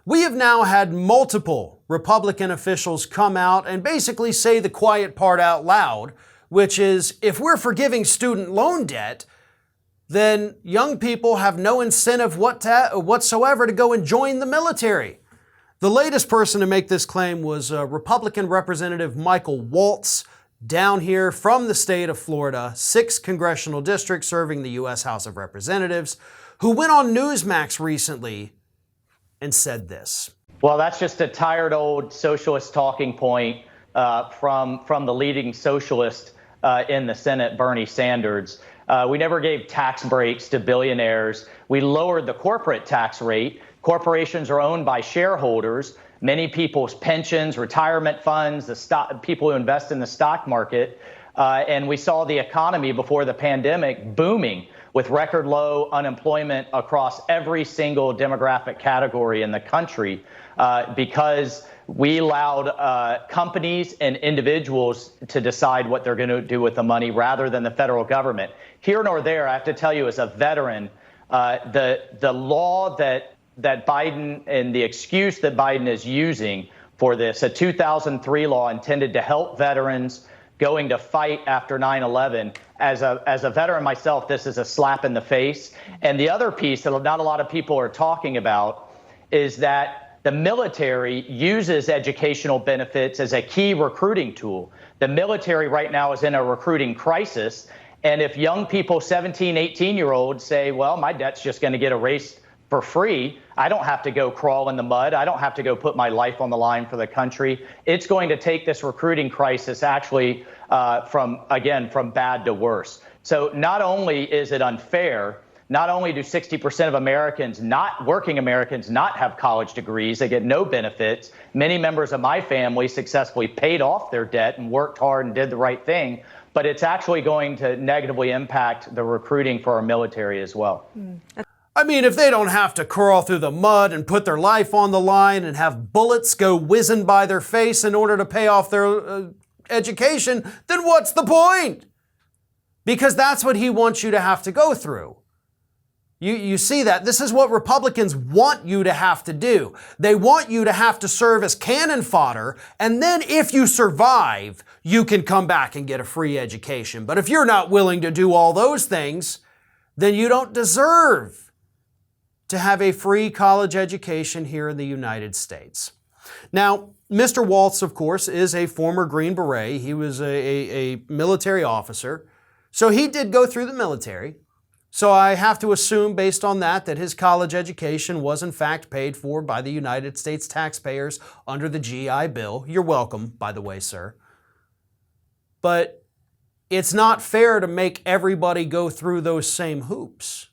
We have now had multiple Republican officials come out and basically say the quiet part out loud, which is, if we're forgiving student loan debt, then young people have no incentive whatsoever to go and join the military. The latest person to make this claim was Republican Representative Michael Waltz, down here from the state of Florida, 6th Congressional District, serving the U.S. House of Representatives, who went on Newsmax recently and said this. Well, that's just a tired old socialist talking point from the leading socialist in the Senate, Bernie Sanders. We never gave tax breaks to billionaires. We lowered the corporate tax rate. Corporations are owned by shareholders. Many people's pensions, retirement funds, people who invest in the stock market. And we saw the economy before the pandemic booming with record low unemployment across every single demographic category in the country because we allowed companies and individuals to decide what they're going to do with the money rather than the federal government. Here nor there, I have to tell you, as a veteran, the law that Biden and the excuse that Biden is using for this, a 2003 law intended to help veterans going to fight after 9/11. As a veteran myself, this is a slap in the face. And the other piece that not a lot of people are talking about is that the military uses educational benefits as a key recruiting tool. The military right now is in a recruiting crisis. And if young people, 17, 18-year-olds say, well, my debt's just going to get erased for free, I don't have to go crawl in the mud. I don't have to go put my life on the line for the country. It's going to take this recruiting crisis actually from bad to worse. So not only is it unfair, not only do 60% of Americans, working Americans, not have college degrees, they get no benefits. Many members of my family successfully paid off their debt and worked hard and did the right thing, but it's actually going to negatively impact the recruiting for our military as well. I mean, if they don't have to crawl through the mud and put their life on the line and have bullets go whizzing by their face in order to pay off their education, then what's the point? Because that's what he wants you to have to go through. You see that? This is what Republicans want you to have to do. They want you to have to serve as cannon fodder, and then if you survive, you can come back and get a free education. But if you're not willing to do all those things, then you don't deserve to have a free college education here in the United States. Now, Mr. Waltz, of course, is a former Green Beret. He was a military officer. So he did go through the military. So I have to assume, based on that his college education was in fact paid for by the United States taxpayers under the GI Bill. You're welcome, by the way, sir. But it's not fair to make everybody go through those same hoops.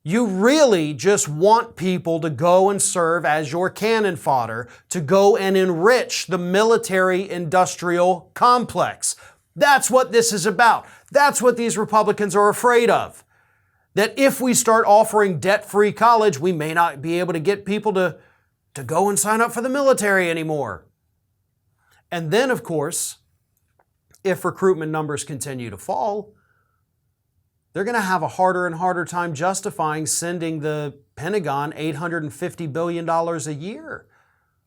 You really just want people to go and serve as your cannon fodder, to go and enrich the military-industrial complex. That's what this is about. That's what these Republicans are afraid of. That if we start offering debt-free college, we may not be able to get people to go and sign up for the military anymore. And then, of course, if recruitment numbers continue to fall, they're going to have a harder and harder time justifying sending the Pentagon $850 billion a year.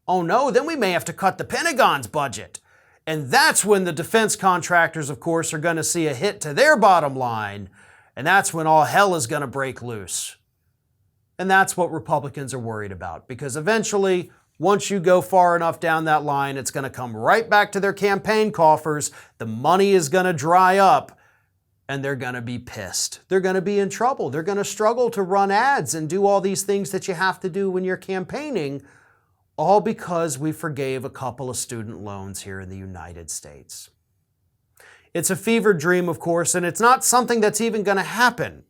Oh no, then we may have to cut the Pentagon's budget. And that's when the defense contractors, of course, are going to see a hit to their bottom line. And that's when all hell is going to break loose. And that's what Republicans are worried about. Because eventually, once you go far enough down that line, it's going to come right back to their campaign coffers. The money is going to dry up. And they're going to be pissed. They're going to be in trouble. They're going to struggle to run ads and do all these things that you have to do when you're campaigning, all because we forgave a couple of student loans here in the United States. It's a fever dream, of course, and it's not something that's even going to happen.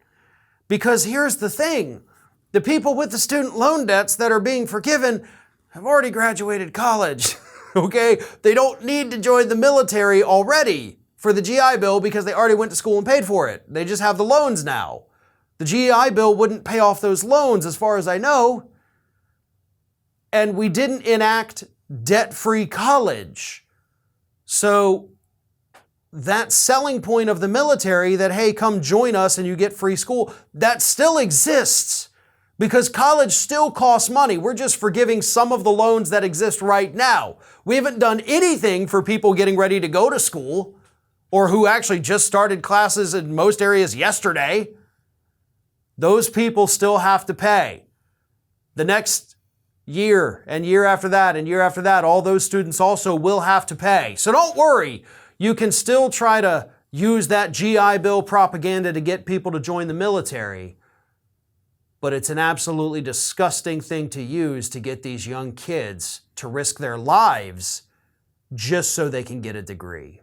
Because here's the thing. The people with the student loan debts that are being forgiven have already graduated college. Okay? They don't need to join the military already for the GI Bill because they already went to school and paid for it. They just have the loans now. The GI Bill wouldn't pay off those loans as far as I know. And we didn't enact debt-free college. So that selling point of the military that, hey, come join us and you get free school, that still exists. Because college still costs money. We're just forgiving some of the loans that exist right now. We haven't done anything for people getting ready to go to school or who actually just started classes in most areas yesterday. Those people still have to pay. The next year and year after that and year after that, all those students also will have to pay. So don't worry. You can still try to use that GI Bill propaganda to get people to join the military. But it's an absolutely disgusting thing to use to get these young kids to risk their lives just so they can get a degree.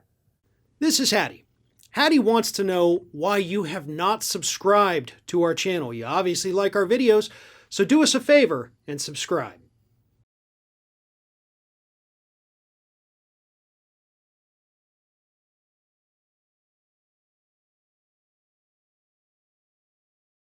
This is Hattie. Hattie wants to know why you have not subscribed to our channel. You obviously like our videos, so do us a favor and subscribe.